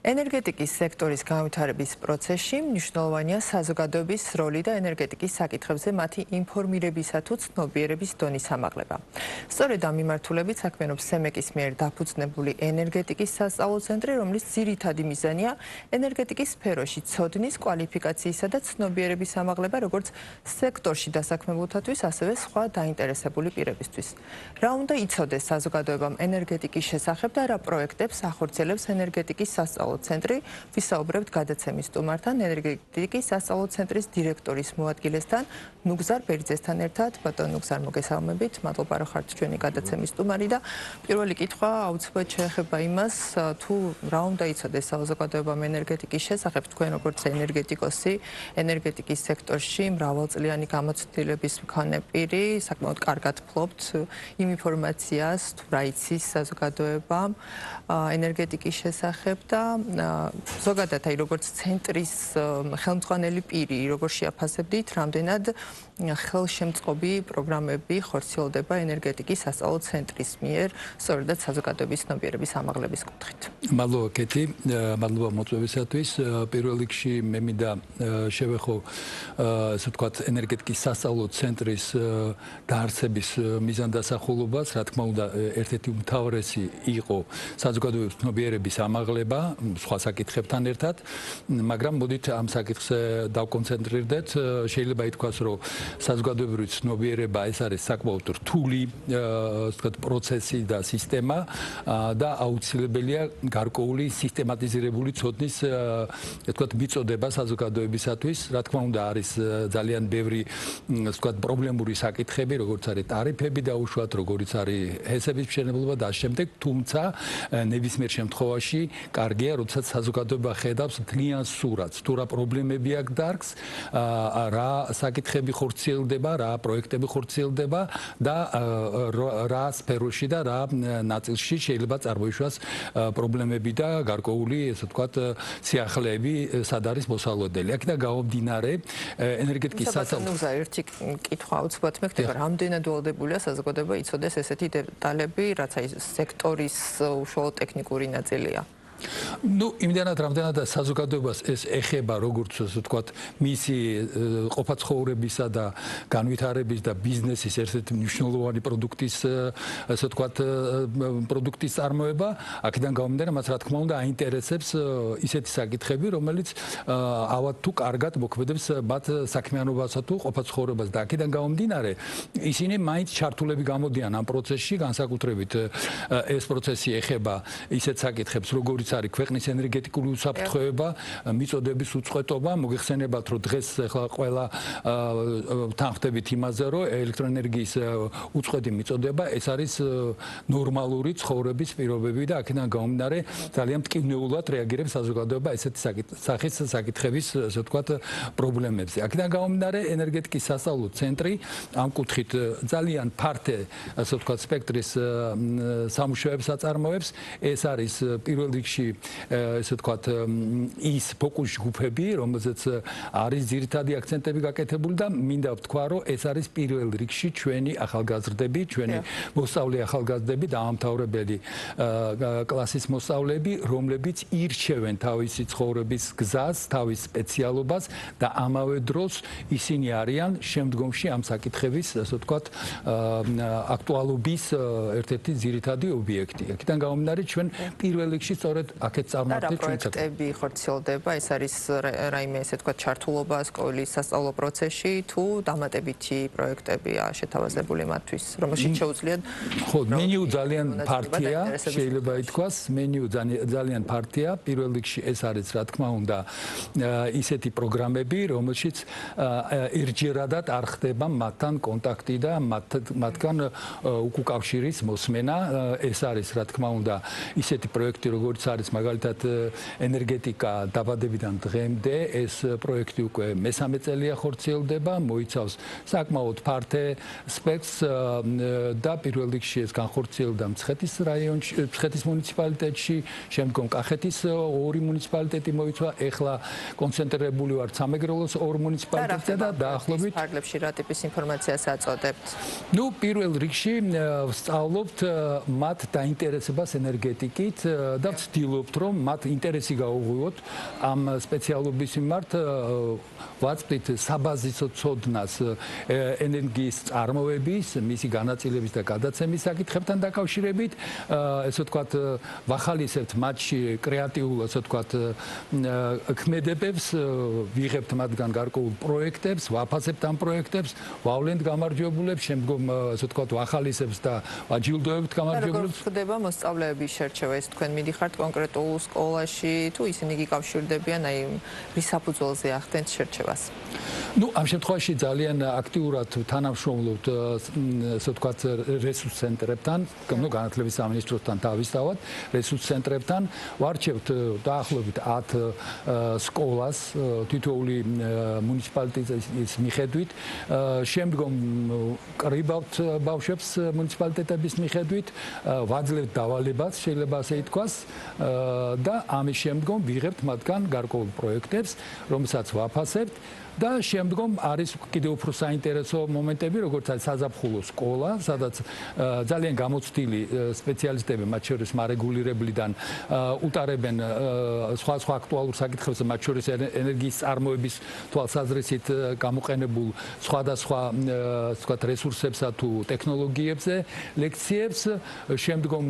ენერგეტიკის სექტორის განვითარების პროცესში მნიშვნელოვანია საზოგადოების როლი და ენერგეტიკის საკითხებზე მათი ინფორმირებისა თუ ცნობიერების დონის ამაღლება. სწორედ ამ მიმართულებით საქმიანობს სემეკის მიერ დაფუძნებული ენერგეტიკის სასწავლო ცენტრი, რომლის ძირითადი მიზანია ენერგეტიკის სფეროში ცოდნის, კვალიფიკაციისა და ცნობიერების ამაღლება, როგორც სექტორში დასაქმებულთათვის, ასევე სხვა დაინტერესებული პირებისთვის. რა უნდა იცოდეს საზოგადოებამ ენერგეტიკის შესახებ და რა პროექტებს ახორციელებს ენერგეტიკის სასწავლო ცენტრი, ვისაუბრებთ გადაცემის სტუმართან, ენერგეტიკის სასწავლო ცენტრის დირექტორის მოადგილესთან, ნუგზარ ბერძესთან ერთად. ბატონ ნუგზარ, მოგესალმებით. მადლობა, რომ ხართ ჩვენი გადაცემის სტუმარი და პირველი კითხვა აუცილებლად შეეხება იმას, თუ რა უნდა იცოდეს საზოგადოებამ ენერგეტიკის შესახებ, თქვენ როგორც ენერგეტიკოსი, ენერგეტიკის სექტორში მრავალწლიანი გამოცდილების მქონე პირი, საკმაოდ კარგად ფლობთ იმ ინფორმაციას, თუ რა იცის საზოგადოებამ ენერგეტიკის შესახებ და ზოგადად აი როგორც ცენტრის ხელმძღვანელი პირი, როგორ შეაფასებდით, რამდენად ხელშემწყობი პროგრამები ხორციელდება ენერგეტიკის სასწავლო ცენტრის მიერ, სწორედაც საზოგადოების ცნობიერების ამაღლების კუთხით. მადლობა კეთი, მადლობა მოწვევისათვის. პირველ რიგში მე მინდა შევეხო ასე ვთქვათ ენერგეტიკის სასწავლო ცენტრის დაარსების მიზანდასახულობას, რა თქმა უნდა, ერთ-ერთი უმთავრესი იყო საზოგადოების ცნობიერების ამაღლება სხვა საკითხებთან ერთად, მაგრამ მოდით ამ საკითხზე დავკონცენტრირდეთ. შეიძლება ითქვას, რომ საზოგადოებრივი ცნობიერება ეს არის საკმაოდ რთული პროცესი და სისტემა და აუცილებელია გარკვეული სისტემატიზირებული ცოდნის მიწოდება საზოგადოებისათვის. რა თქმა უნდა, არის ძალიან ბევრი პრობლემური საკითხები, როგორც არის ტარიფები დაუშვათ, როგორც არის ჰესების მშენებლობა და შემდეგ, თუმცა ნებისმიერ შემთხვევაში კარგია, როდესაც საზოგადოება ხედავს მთლიან სურათს, თუ რა პრობლემები აქვს დარგს, რა საკითხები ხორციელდება, რა პროექტები ხორციელდება და რა სფეროში და რა ნაწილში შეიძლება წარმოიშვას პრობლემები და გარკვეული, ესე ვთქვათ, სიახლეები, სად არის მოსალოდნელი. აქედან გამომდინარე, ენერგეტიკის სასწავლო ერთი კითხვა აუცილებლად მექნება, რამდენად ვალდებულია საზოგადოება იცოდეს ესეთი დეტალები, რაც აი სექტორის უშუალოდ ტექნიკური ნაწილია. იმდენად რამდენად საზოგადოებას ეს ეხება, როგორც ასე ვთქვათ, მისი ყოფაცხოვრებისა და განვითარების და ბიზნესის ერთ-ერთი მნიშვნელოვანი პროდუქტის, ასე ვთქვათ, პროდუქტის წარმოება, აქედან გამომდინარე, მას რა თქმა უნდა აინტერესებს ისეთი საკითხები, რომელიც ავად თუ კარგად მოქმედებს მათ საქმიანობასა თუ ყოფაცხოვრებას და აქედან გამომდინარე, ისინი მაინც ჩართულები გამოდიან ამ პროცესში, განსაკუთრებით ეს პროცესი ეხება ისეთ საკითხებს, როგორც არის ქვეყნის ენერგეტიკული უსაფრთხოება, მიწოდების უწყვეტობა, მოგეხსენებათ, რომ დღეს ახლა ყველა თანხმდებით იმაზე, რომ ელექტროენერგიის უწყვეტი მიწოდება ეს არის ნორმალური ცხოვრების პირობები და აქედან გამომდინარე ძალიან მტკივნეულად რეაგირებს საზოგადოება ესეთი სახის საკითხების, ასე ვთქვათ, პრობლემებზე. აქედან გამომდინარე, ენერგეტიკის სასწავლო ცენტრი ამ კუთხით ძალიან ფართე, ასე ვთქვათ, სპექტრის სამუშაოებს აწარმოებს. ეს არის პირველ რიგში ესე ვთქვათ ის ფოკუს ჯგუფები, რომელზეც არის ძირითადი აქცენტები გაკეთებული და მინდა ვთქვა, რომ ეს არის პირველ რიგში ჩვენი ახალგაზრდები, ჩვენი მოსწავლე ახალგაზრდები და ამთავრებელი კლასის მოსწავლეები, რომლებიც ირჩევენ თავისი ცხოვრების გზას, თავის სპეციალობას და ამავე დროს ისინი არიან შემდგომში ამ საკითხების, ასე ვთქვათ, აქტუალობის ერთ-ერთი ძირითადი ობიექტი. აქედან გამომდინარე, ჩვენ პირველ რიგში სწორედ აქეთ წარმართეთ ჩვენ პროექტები ხორციელდება, ეს არის რაიმე ესე თქვა ჩართულობა სკოლის სასწავლო პროცესში თუ დამატებითი პროექტებია შეთავაზებული მათთვის, რომელშიც შეუძლიათ ხო, მენიუ ძალიან ფართია, შეიძლება ითქვას, მენიუ ძალიან ფართია. პირველ რიგში ეს არის, რა თქმა უნდა, ისეთი პროგრამები, რომელშიც ერთჯერადად არ ხდება მათთან კონტაქტი და მათგან უკავშირის მოსმენა. ეს არის, რა თქმა უნდა, ისეთი პროექტი, როგორც არის მაგალითად ენერგეტიკა დაბადებიდან დღემდე, ეს პროექტი უკვე მესამე წელია ხორციელდება, მოიცავს საკმაოდ ფართე სპექტრს და პირველ რიგში ეს განხორციელდა მცხეთის რაიონში, მცხეთის მუნიციპალიტეტში, შემდგომ კახეთის ორი მუნიციპალიტეტი მოიცვა, ეხლა კონცენტრირებული ვართ სამეგრელოს ორ მუნიციპალიტეტზე და დაახლოებით ფარგლებში რა ტიპის ინფორმაციას აწოდებთ? პირველ რიგში ვსწავლობთ მათ დაინტერესებას ენერგეტიკით და ვცდილობთ, რომ მათ ინტერესი გაუღვიოთ ამ სპეციალობის მიმართ ვაწვდით საბაზისო ცოდნას ენერგიის წარმოების, მისი განაწილების და გადაცემის საკითხებთან დაკავშირებით, ესე ვთქვათ, ვახალისებთ მათში კრეატიულ, ასე ვთქვათ, ქმედებებს, ვიღებთ მათგან გარკვეულ პროექტებს, ვაფასებთ ამ პროექტებს, ვავლენთ გამარჯვებულებს, შემდგომ, ასე ვთქვათ, ვახალისებს და ვაჯილდოებთ გამარჯვებულებს. როგორ ხდება მოსწავლეების შერჩევა? ეს თქვენ მიდიხართ კონკრეტულ სკოლაში, თუ ისინი გიკავშირდებიან, აი რის საფუძველზე ახდენთ შერჩევას? ნუ ამ შემთხვევაში ძალიან აქტიურად თანამშრომლობთ, ასე ვთქვათ, რესურს ცენტრებთან, ნუ განათლების სამინისტროსთან დავისწავად, რესურს ცენტრებთან, ვარჩევთ დაახლოებით 10 სკოლას თითოეული მუნიციპალიტეტის მიხედვით, შემდგომ კრიბავთ ბავშვებს მუნიციპალიტეტების მიხედვით, ვაძლევთ დავალებას, შეიძლება ასე ითქვას, და ამის შემდგომ ვიღებთ მათგან გარკვეულ პროექტებს, რომელსაც ვაფასებთ. და შემდგომ არის კიდევ უფრო საინტერესო მომენტები, როგორც არის საზაფხულო სკოლა, სადაც ძალიან გამოცდილი სპეციალისტები, მათ შორის მარეგულირებლიდან უტარებენ სხვა აქტუალურ საკითხებს, მათ შორის ენერგიის წარმოების თვალსაზრისით გამოყენებულ სხვადასხვა ვთქვათ რესურსებსა თუ ტექნოლოგიებზე ლექციებს, შემდგომ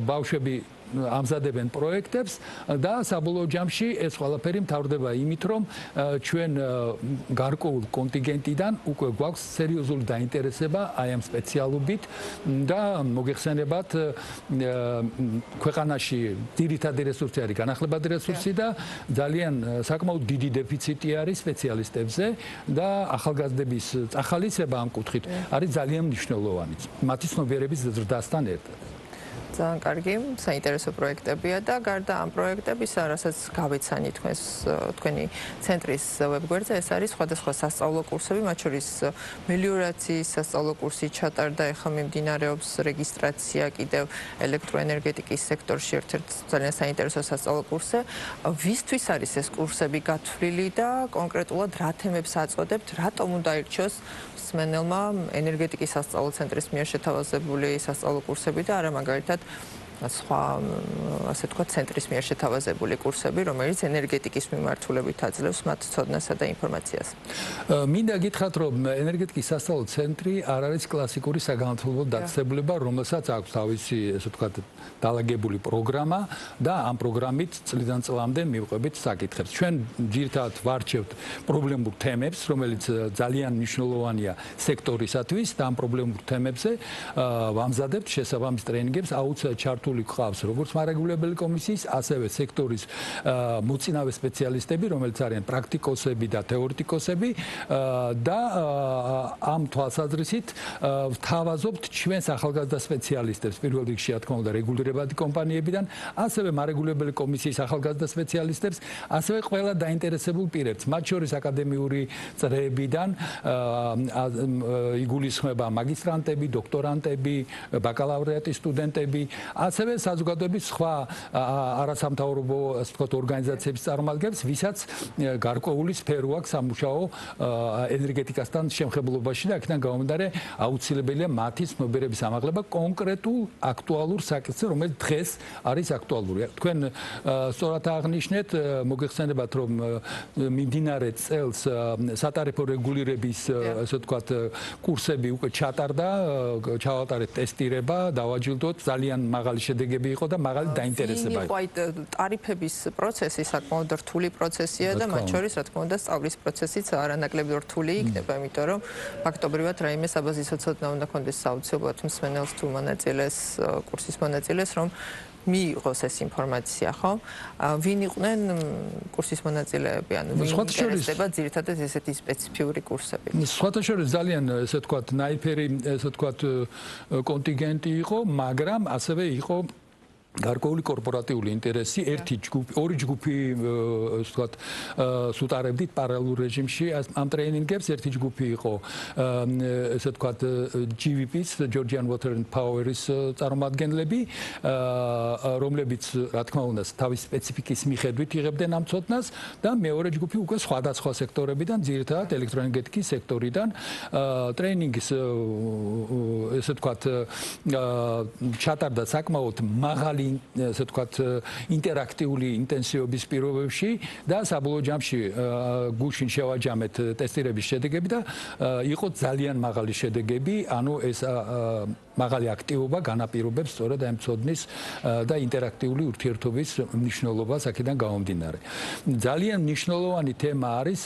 ბავშვები ამზადებენ პროექტებს და საბოლოო ჯამში ეს ყველაფერი მთავრდება იმით, რომ ჩვენ გარკვეულ კონტინგენტიდან უკვე გვაქვს სერიოზული დაინტერესება აი ამ სპეციალობით და მოგეხსენებათ ქვეყანაში ძირითადი რესურსი არის განახლებადი რესურსი და ძალიან საკმაოდ დიდი დეფიციტი არის სპეციალისტებზე და ახალგაზრდების წახალისება ამ კუთხით არის ძალიან მნიშვნელოვანი მათი ცნობიერების ზრდასთან ერთად. ძალიან კარგი, საინტერესო პროექტებია და გარდა ამ პროექტებისა, რასაც გავეცანი თქვენი ცენტრის ვებგვერდზე, ეს არის სხვადასხვა სასწავლო კურსები, მათ შორის მელიორაციის სასწავლო კურსი ჩატარდა, ეხლა მიმდინარეობს რეგისტრაცია კიდევ ელექტროენერგეტიკის სექტორში ერთ-ერთ ძალიან საინტერესო სასწავლო კურსზე. ვისთვის არის ეს კურსები გათვლილი და კონკრეტულად რა თემებს აწოდებთ, რატომ უნდა ირჩიოს მსმენელმა ენერგეტიკის სასწავლო ცენტრის მიერ შეთავაზებული სასწავლო კურსები და არა მაგალითად სხვა ასე ვთქვათ ცენტრის მიერ შეთავაზებული კურსები, რომელიც ენერგეტიკის მიმართულებით აძლევს მათ ცოდნასა და ინფორმაციას. მინდა გითხრათ, რომ ენერგეტიკის სასწავლო ცენტრი არ არის კლასიკური საგანმანათლებლო დაწესებულება, რომელსაც აქვს თავისი, ასე ვთქვათ, დალაგებული პროგრამა და ამ პროგრამით წლიდან წლამდე მივყვებით საკითხებს. ჩვენ ძირითადად ვარჩევთ პრობლემურ თემებს, რომელიც ძალიან მნიშვნელოვანია სექტორისათვის და ამ პრობლემურ თემებზე ვამზადებთ შესაბამის ტრენინგებს, აუცილებლად ჩართული ყავს როგორც მარეგულირებელი კომისიის, ასევე სექტორის მოწინავე სპეციალისტები, რომელიც არიან პრაქტიკოსები და თეორეტიკოსები და ამ თვალსაზრისით ვთავაზობთ ჩვენს ახალგაზრდა სპეციალისტებს, პირველ რიგში რა თქმა უნდა რეგულირებადი კომპანიებიდან, ასევე მარეგულირებელი კომისიის ახალგაზრდა სპეციალისტებს, ასევე ყველა დაინტერესებულ პირებს, მათ შორის აკადემიური წრეებიდან იგულისხმება მაგისტრანტები, დოქტორანტები, ბაკალავრიატის სტუდენტები, ასევე საზოგადოების სხვა არასამთავრობო ასე ვთქვათ ორგანიზაციების წარმომადგენლებს, ვისაც გარკვეული სფერო აქვს სამუშაო ენერგეტიკასთან შემხებლობაში და აქედან გამომდინარე აუცილებელია მათი ცნობიერების ამაღლება კონკრეტულ აქტუალურ საკითხზე, რომელიც დღეს არის აქტუალური. თქვენ სწორად აღნიშნეთ, მოგეხსენებათ, რომ მიმდინარე წელს სატარიფო რეგულირების ასე ვთქვათ კურსები უკვე ჩატარდა, ჩავატარეთ ტესტირება, დავაჯილდოთ, ძალიან მაღალი შედეგები იყო და მაღალი დაინტერესება იყო. ტარიფების პროცესი საკმაოდ რთული პროცესია და მათ შორის, რა თქმა უნდა, სწავლის პროცესიც არანაკლები რთული იქნება, იმიტომ რომ ფაქტობრივად რაიმე საბაზისო ცოდნა უნდა ქონდეს სააუცილებლად მსმენელს თუ მონაწილეს, კურსის მონაწილეს, რომ მიიღოს ეს ინფორმაცია, ხო? ვინ იყვნენ კურსის მონაწილეები, ანუ ვინ ინტერესდება ძირითადად ესეთი სპეციფიური კურსები? სხვათა შორის ძალიან ესე ვთქვათ, ნაიფერი ესე ვთქვათ კონტინგენტი იყო, მაგრამ ასევე იყო გარკვეული კორპორატიული ინტერესი, ერთი ჯგუფი, ორი ჯგუფი ასე ვთქვათ სუტარებდით პარალელურ რეჟიმში ამ ტრეინინგებს, ერთი ჯგუფი იყო ესე ვთქვათ GVP-ს, Georgian Water and Power-ის წარმომადგენლები, რომლებიც რა თქმა უნდა თავის სპეციფიკის მიხედვით იღებდნენ ამ ცოდნას და მეორე ჯგუფი უკვე სხვადასხვა სექტორებიდან, ძირითადად ელექტროენერგეტიკის სექტორიდან ტრეინინგის ესე ვთქვათ ჩატარდა საკმაოდ მაღალი ასე ვთქვათ, ინტერაქტიული ინტენსივობის პირობებში და საბოლოო ჯამში გუშინ შევაჯამეთ ტესტირების შედეგები და იყო ძალიან მაღალი შედეგები, ანუ ეს მაღალი აქტივობა განაპირობებს სწორედ ამ ცოდნის და ინტერაქტიული ურთიერთობის მნიშვნელობას აქედან გამომდინარე. ძალიან მნიშვნელოვანი თემა არის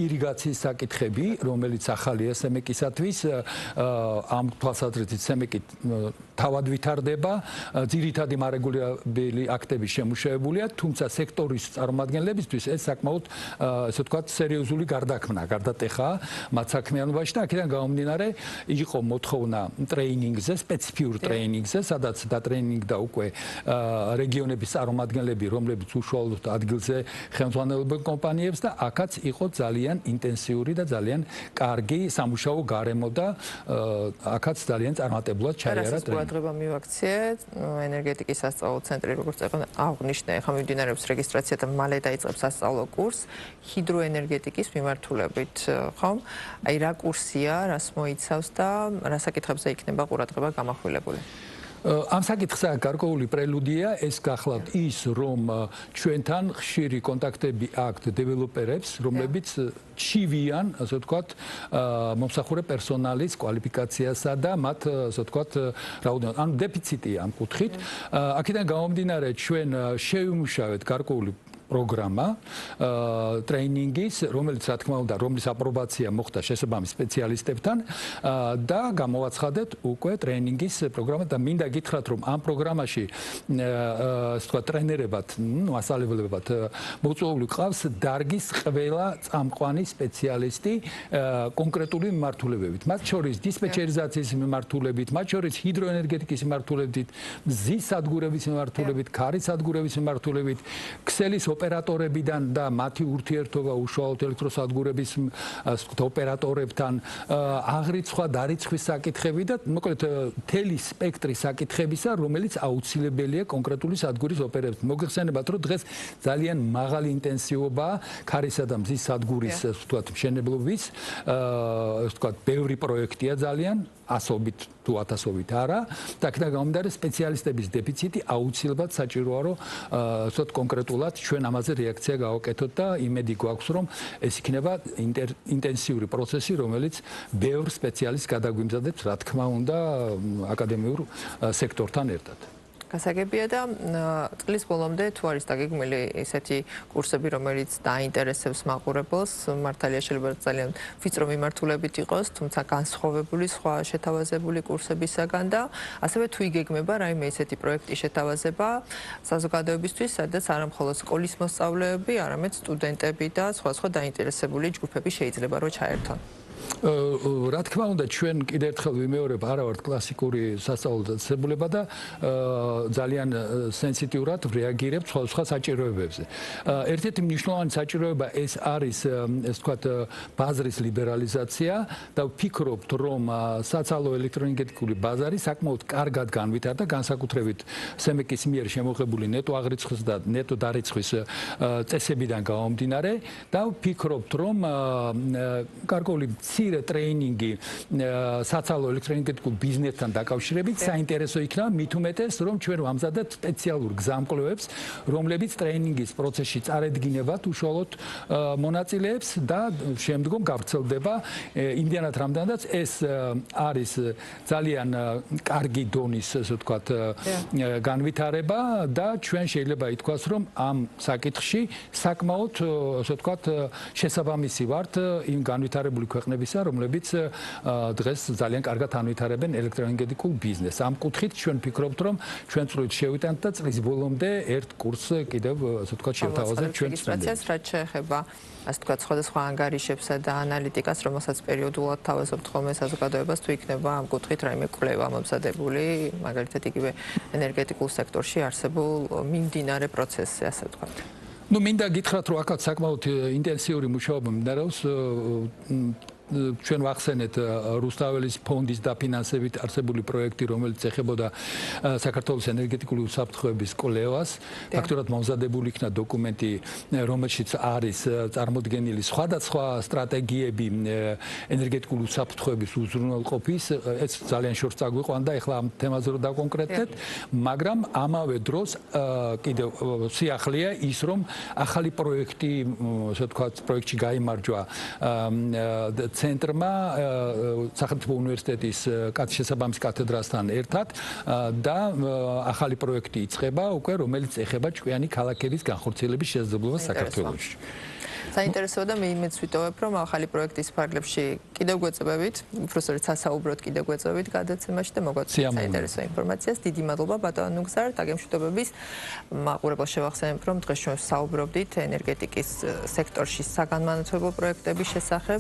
ირიგაციის საკითხები, რომელიც ახალია სემეკისათვის. ამ თვალსაზრისით სემეკი თავად ვითარდება, ძირითადი მარეგულირებელი აქტები შემუშავებულია, თუმცა სექტორის წარმომადგენლებისთვის ეს საკმაოდ ასე ვთქვათ სერიოზული გარდაქმნა, გარდატეხაა მათ საქმიანობაში და აქედან გამომდინარე იყო მოთხოვნა ტრეინინგზე, სპეციფიურ ტრეინინგზე, სადაც დატრეინინგდა უკვე რეგიონების წარმომადგენლები, რომლებიც უშუალოდ ადგილზე ხელმძღვანელობენ კომპანიებს და აქაც იყო ძალიან ინტენსიური და ძალიან კარგი სამუშაო გარემო და აქაც ძალიან წარმატებულად ჩაიარა ტრეინინგი. ყურადღება მივაქციე ენერგეტიკის სასწავლო ცენტრი, როგორც აღნიშნე, ახლა მიმდინარეობს რეგისტრაცია და მალე დაიწყებს სასწავლო კურსს ჰიდროენერგეტიკის მიმართულებით, ხომ? აი რა კურსია, რას მოიცავს და რა საკითხებზე იქნება ყურადღება გამახვილებული? ამ საკითხსა გარკვეული პრელუდია ეს გახლავთ ის, რომ ჩვენთან ხშირი კონტაქტები აქვთ დეველოპერებს, რომლებიც ჩივიან, ასე ვთქვათ, მომსახურე პერსონალის კვალიფიკაციასა და მათ, ასე ვთქვათ, რაოდენობით, ანუ დეფიციტია ამ კუთხით. აქედან გამომდინარე, ჩვენ შევიმუშავეთ გარკვეული პროგრამა ტრეინინგის, რომელიც რა თქმა უნდა, რომლის აპრობაცია მოხდა შესაბამის სპეციალისტებთან და გამოვაცხადეთ უკვე ტრეინინგის პროგრამა და მინდა გითხრათ, რომ ამ პროგრამაში ასე ვთქვათ, ტრენერებად, მასწავლებლებად მოწვეული ყავს დარგის ყველა წამყვანი სპეციალისტი კონკრეტული მიმართულებებით. მათ შორის დისპეჩერიზაციის მიმართულებით, მათ შორის ჰიდროენერგეტიკის მიმართულებით, მზის სადგურების მიმართულებით, ქარის სადგურების მიმართულებით, ქსელის ოპერატორებიდან და მათი ურთიერთობა უშუალოდ ელექტროსადგურების ოპერატორებთან, აღრიცხვა, დარიცხვის საკითხები და მოკლედ მთელი სპექტრი საკითხებისა, რომელიც აუცილებელია კონკრეტული სადგურის ოპერატორებს. მოგეხსენებათ, რომ დღეს ძალიან მაღალი ინტენსივობაა ქარისა და მზის სადგურის, ასე ვთქვათ, მშენებლობის, ასე ვთქვათ, ბევრი პროექტია ძალიან, ასობით თუ ათასობით არა და აქედან გამომდინარე სპეციალისტების დეფიციტი აუცილებლად საჭიროა, რომ ასე ვთქვათ, კონკრეტულად ჩვენ ამაზე რეაქცია გავაკეთოთ და იმედი გვაქვს, რომ ეს იქნება ინტენსიური პროცესი, რომელიც ბევრ სპეციალისტს გადაგვიმზადებს, რა თქმა უნდა, აკადემიურ სექტორთან ერთად. გასაგებია და წლის ბოლომდე თუ არის დაგეგმილი ესეთი კურსები, რომელიც დაინტერესებს მაყურებელს, მართალია შეიძლება ძალიან ვიწრო მიმართულებით იყოს, თუმცა განსხვავებული სხვა შეთავაზებული კურსებისაგან და ასევე თუ იგეგმება რაიმე ესეთი პროექტი შეთავაზება საზოგადოებისთვის, სადაც არა მხოლოდ სკოლის მოსწავლეები, არამედ სტუდენტები და სხვა დაინტერესებული ჯგუფები შეიძლება რომ ჩაერთონ. რა თქმა უნდა, ჩვენ კიდევ ერთხელ ვიმეორებ, არა ვართ კლასიკური სასწავლო დაწესებულება და ძალიან სენსიტიურად რეაგირებთ სხვა საჭიროებებზე. ერთ-ერთი მნიშვნელოვანი საჭიროება ეს არის, ასე ვთქვათ, ბაზრის ლიბერალიზაცია და ვფიქრობთ, რომ საცალო ელექტროენერგეტიკული ბაზარი საკმაოდ კარგად განვითარდა, განსაკუთრებით სემეკის მიერ შემოღებული ნეტო აღრიცხვის და ნეტო დარიცხვის წესებიდან გამომდინარე და ვფიქრობთ, რომ გარკვეული მცირე ტრეინინგი საცალო ელექტროენერგეტიკულ ბიზნესთან დაკავშირებით საინტერესო იქნება, მით უმეტეს, რომ ჩვენ ვამზადებთ სპეციალურ გზამკვლევებს, რომლებიც ტრეინინგის პროცესში წარედგინებათ უშუალოდ მონაწილეებს და შემდგომ გავრცელდება იმდენად რამდენადაც ეს არის ძალიან კარგი დონის, ასე ვთქვათ, განვითარება და ჩვენ შეიძლება ითქვას, რომ ამ საკითხში საკმაოდ, ასე ვთქვათ, შესაბამისი ვართ იმ განვითარებული ქვეყნებისა, რომლებიც დღეს ძალიან კარგად ანვითარებენ ელექტროენერგეტიკულ ბიზნესს. ამ კუთხით ჩვენ ვფიქრობთ, რომ ჩვენ წვრილ შევიტანთ და წლის ბოლომდე ერთ კურსს კიდევ, ასე ვთქვათ, შევთავაზებთ ჩვენ რეგისტრაციას, რაც შეეხება, ასე ვთქვათ, სხვადასხვა ანგარიშებსა და ანალიტიკას, რომელსაც პერიოდულად თავაზობთ ხოლმე საზოგადოებას, თუ იქნება ამ კუთხით რაიმე კვლევა მომზადებული, მაგალითად იგივე ენერგეტიკულ სექტორში არსებულ მიმდინარე პროცესზე, ასე ვთქვათ. მინდა გითხრათ, რომ აქაც საკმაოდ ინტენსიური მუშაობა მიმდინარეობს ჩვენ ვახსენეთ რუსთაველის ფონდის დაფინანსებით არსებული პროექტი, რომელიც ეხებოდა საქართველოს ენერგეტიკული უსაფრთხოების კვლევას. ფაქტურად მომზადებული იქნა დოკუმენტი, რომელშიც არის წარმოდგენილი სხვადასხვა სტრატეგიები ენერგეტიკული უსაფრთხოების უზრუნველყოფის. ეს ძალიან შორს წაგვიყვანდა, ეხლა ამ თემაზე რო დავკონკრეტდეთ, მაგრამ ამავე დროს კიდევ სიახლეა ის, რომ ახალი პროექტი, ასე ვთქვათ, პროექტში გაიმარჯვა ცენტრმა სახელმწიფო უნივერსიტეტის შესაბამის კათედრასთან ერთად და ახალი პროექტი იწყება უკვე, რომელიც ეხება ჭკვიანი ქალაქების განხორციელების შესაძლებლობას საქართველოში. საინტერესოა და მეც ვიტოვებ, რომ ახალი პროექტის ფარგლებში კიდევ გვეწევებით, უბრალოდ სასაუბროდ კიდევ გვეწევებით გადაცემაში და მოგვაწევთ საინტერესო ინფორმაციას. დიდი მადლობა ბატონ ნუგზარ, დაგემშვიდობების. მაყურებელს შევახსენებ, რომ დღეს ჩვენ საუბრობდით ენერგეტიკის სექტორში საგანმანათლებლო პროექტების შესახებ.